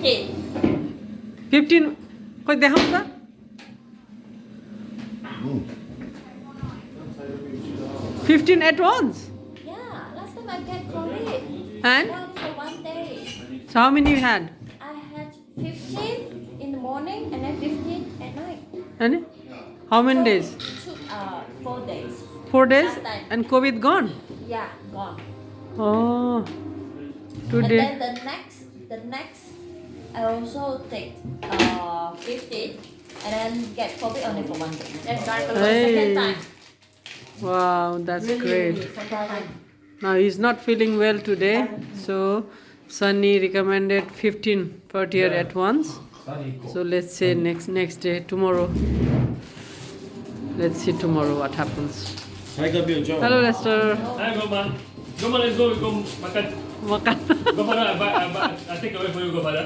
15. 15 koi dekham ta 15 at once Yeah, last time I get COVID. and Only for 1 day. so how many you had I had 15 in the morning and then 15 at night. and how many days 4 days. 4 days Last time. and covid gone Yeah, gone. oh And today then the next, I also take 15 and then get COVID only for 1 day. Then died for the second time. wow that's great Second time. now he's not feeling well today so Sunny recommended 15 Purtier at once so let's say next day tomorrow let's see tomorrow what happens hello Lester Hi, go man. Go man, let's go. We go makan. makan Go father, I take away for you, go father.